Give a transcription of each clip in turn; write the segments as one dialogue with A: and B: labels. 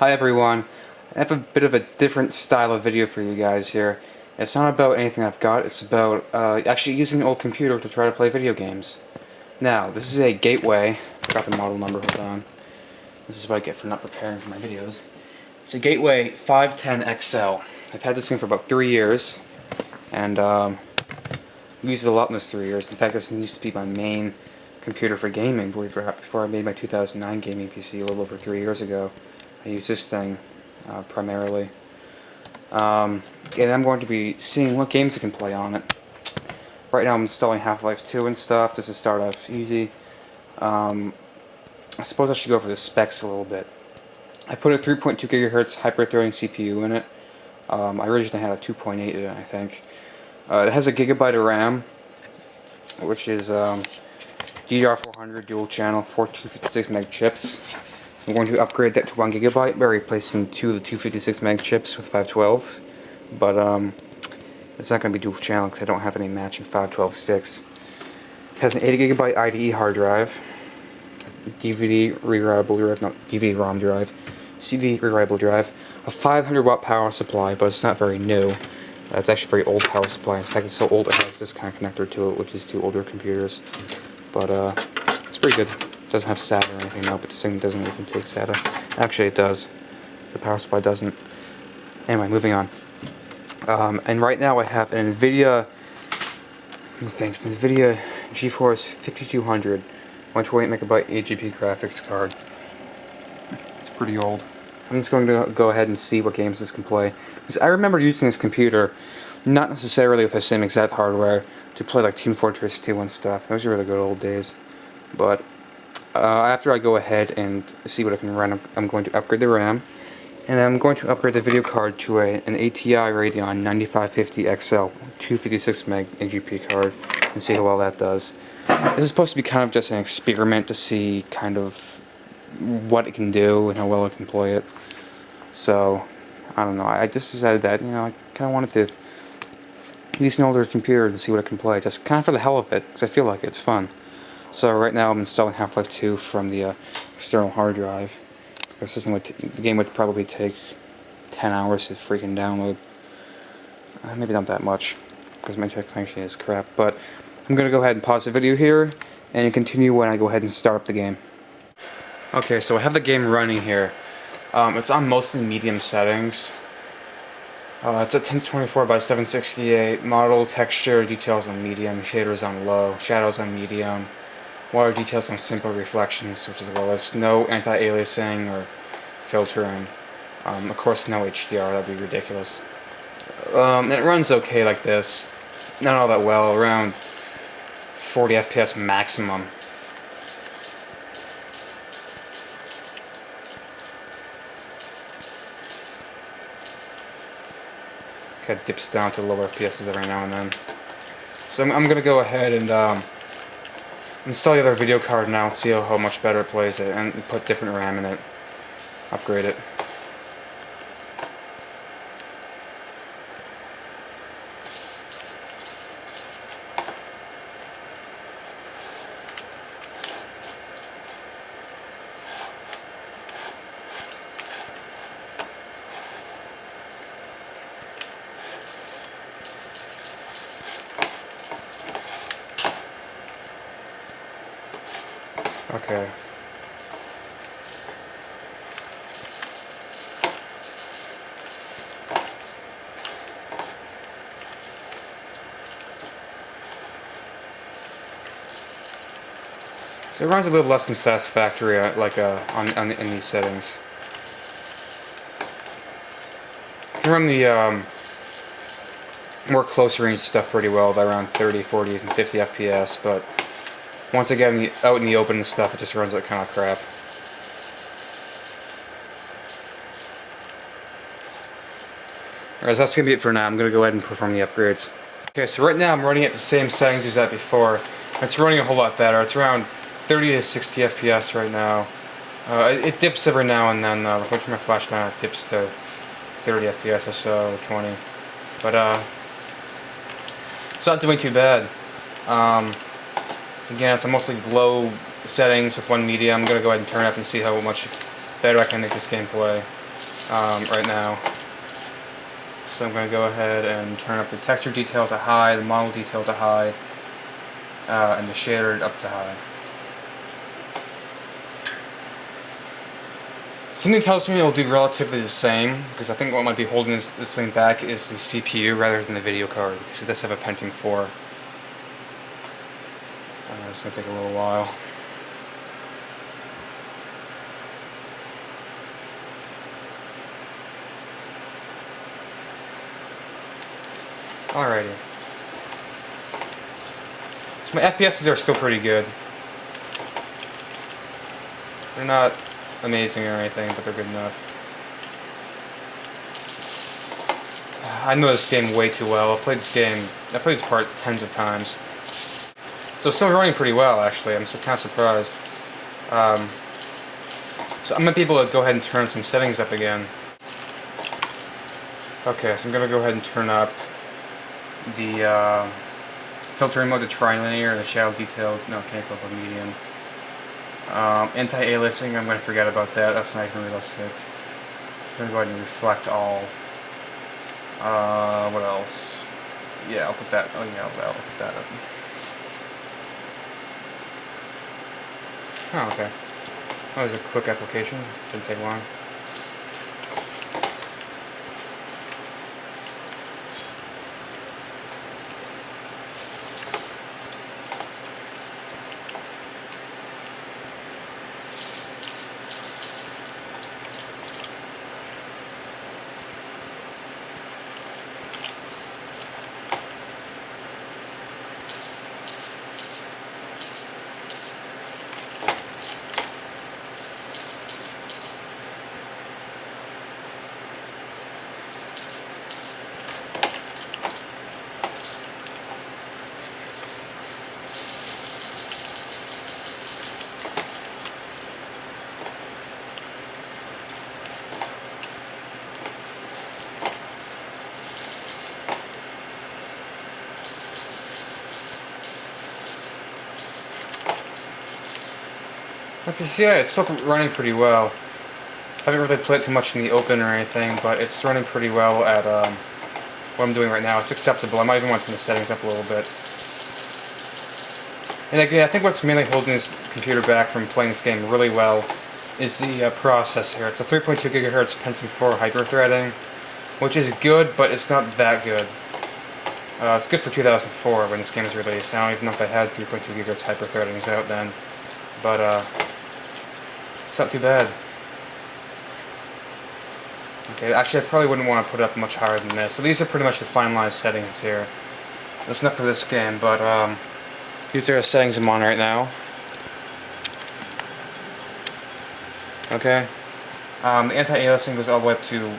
A: Hi everyone, I have a bit of a different style of video for you guys here. It's not about anything I've got, it's about actually using an old computer to try to play video games. Now, this is a Gateway, I forgot the model number, hold on. This is what I get for not preparing for my videos. It's a Gateway 510XL. I've had this thing for about 3 years, and I've used it a lot in those 3 years. In fact, this used to be my main computer for gaming, believe it or not, before I made my 2009 gaming PC a little over 3 years ago. I use this thing primarily. And I'm going to be seeing what games I can play on it. Right now I'm installing HL2 and stuff just to start off easy. I suppose I should go over the specs a little bit. I put a 3.2 GHz hyper-threading CPU in it. I originally had a 2.8 in it, I think. It has a gigabyte of RAM, which is DDR400 dual channel, 4 256 meg chips. I'm going to upgrade that to 1 gigabyte by replacing 2 of the 256 meg chips with 512, but it's not going to be dual channel because I don't have any matching 512 sticks. It has an 80 gigabyte IDE hard drive, DVD rewritable drive, not DVD ROM drive, CD rewritable drive, a 500 watt power supply, but it's not very new. It's actually a very old power supply. In fact, it's so old it has this kind of connector to it, which is to older computers. But it's pretty good. It doesn't have SATA or anything now, but this thing doesn't even take SATA. Actually, it does. The power supply doesn't. Anyway, moving on. And right now I have an NVIDIA. Let me think. It's an NVIDIA GeForce 5200, 128 megabyte AGP graphics card. It's pretty old. I'm just going to go ahead and see what games this can play. Because I remember using this computer, not necessarily with the same exact hardware, to play like Team Fortress 2 and stuff. Those were the good old days. But after I go ahead and see what I can run, I'm going to upgrade the RAM. And I'm going to upgrade the video card to an ATI Radeon 9550XL 256 meg AGP card and see how well that does. This is supposed to be kind of just an experiment to see kind of what it can do and how well it can play it. So, I don't know, I just decided that, I kind of wanted to use an older computer to see what it can play, just kind of for the hell of it, because I feel like it's fun. So right now I'm installing Half-Life 2 from the external hard drive. The game would probably take 10 hours to freaking download. Maybe not that much, because my internet connection is crap, but I'm going to go ahead and pause the video here, and continue when I go ahead and start up the game. Okay, so I have the game running here. It's on mostly medium settings. It's at 1024 by 768, model, texture, details on medium, shaders on low, shadows on medium, water details on simple reflections, which is well as no anti-aliasing or filtering. Of course no HDR, that'd be ridiculous. And it runs okay like this, not all that well, around 40 FPS maximum. Kind of dips down to lower FPSs every now and then. So I'm going to go ahead and install the other video card now, see how much better it plays it, and put different RAM in it. Upgrade it. Okay. So it runs a little less than satisfactory, in these settings. You can run the more close range stuff pretty well, by around 30, 40, and 50 FPS, but once I get out in the open and stuff, it just runs like kind of crap. Alright, so that's going to be it for now. I'm going to go ahead and perform the upgrades. Okay, so right now I'm running at the same settings as that before. It's running a whole lot better. It's around 30 to 60 FPS right now. It dips every now and then, though. When I turn my flash down, it dips to 30 FPS or so, 20. But, it's not doing too bad. Again, it's a mostly low settings with one media. I'm going to go ahead and turn it up and see how much better I can make this game play. right now. So I'm going to go ahead and turn up the texture detail to high, the model detail to high, and the shader up to high. Something tells me it'll do relatively the same, because I think what might be holding this thing back is the CPU rather than the video card, because it does have a Pentium 4. It's going to take a little while. Alrighty. So my FPSs are still pretty good. They're not amazing or anything, but they're good enough. I know this game way too well. I've played this part tens of times. So it's still running pretty well, actually. I'm kind of surprised. So I might be able to go ahead and turn some settings up again. Okay, so I'm going to go ahead and turn up the filtering mode to trilinear and the shadow detail. No, can't go for medium. Anti-aliasing, I'm going to forget about that. That's not even realistic. I'm going to go ahead and reflect all. What else? Yeah, I'll put that. Oh yeah, I'll put that up. Oh, okay. That was a quick application. Didn't take long. Okay, so yeah, it's still running pretty well. I haven't really played too much in the open or anything, but it's running pretty well at what I'm doing right now. It's acceptable. I might even want to turn the settings up a little bit. And again, I think what's mainly holding this computer back from playing this game really well is the processor. It's a 3.2 GHz Pentium 4 hyper-threading, which is good, but it's not that good. It's good for 2004 when this game was released. I don't even know if they had 3.2 GHz hyper-threadings out then, but it's not too bad. Okay, actually I probably wouldn't want to put it up much higher than this. So these are pretty much the finalized settings here. That's enough for this game, but these are the settings I'm on right now. Okay. The anti-aliasing goes all the way up to,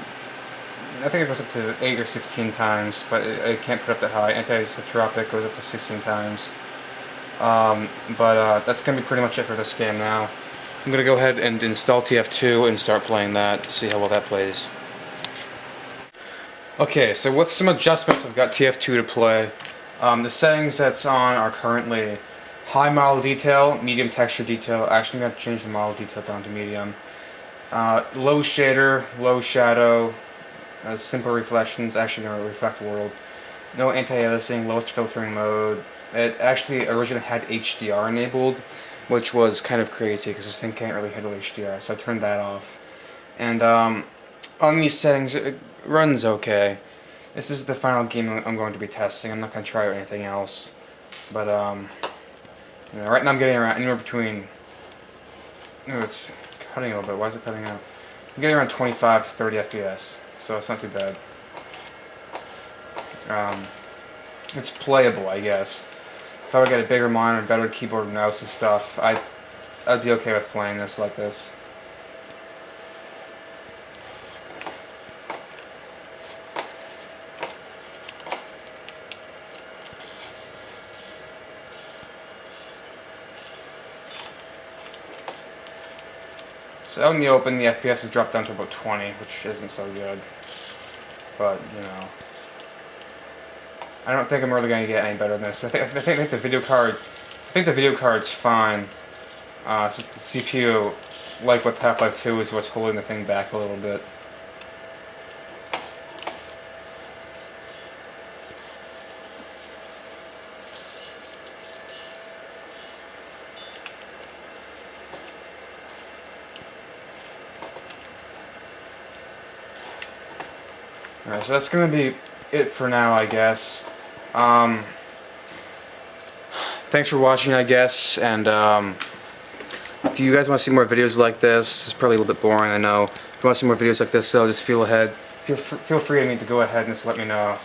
A: I think it goes up to 8 or 16 times, but it can't put up that high. Anti-isotropic goes up to 16 times. But that's going to be pretty much it for this game now. I'm going to go ahead and install TF2 and start playing that to see how well that plays. Okay, so with some adjustments I've got TF2 to play. The settings that's on are currently high model detail, medium texture detail. Actually I'm going to change the model detail down to medium. Low shader, low shadow, simple reflections, actually no reflect world. No anti-aliasing, lowest filtering mode. It actually originally had HDR enabled, which was kind of crazy because this thing can't really handle HDR, so I turned that off. And on these settings, it runs okay. This is the final game I'm going to be testing. I'm not going to try anything else. But you know, right now I'm getting around anywhere between. Oh, it's cutting a little bit. Why is it cutting out? I'm getting around 25 to 30 FPS, so it's not too bad. It's playable, I guess. If I would get a bigger monitor, better keyboard and mouse and stuff, I'd be okay with playing this like this. So out in the open, the FPS has dropped down to about 20, which isn't so good. But, you know, I don't think I'm really going to get any better than this. I think the video card, card's fine. It's just the CPU, like with Half-Life 2, is what's holding the thing back a little bit. Alright, so that's gonna be it for now, I guess. Thanks for watching, I guess, and if you guys want to see more videos like this, it's probably a little bit boring, I know. If you want to see more videos like this, so just feel free to go ahead and just let me know.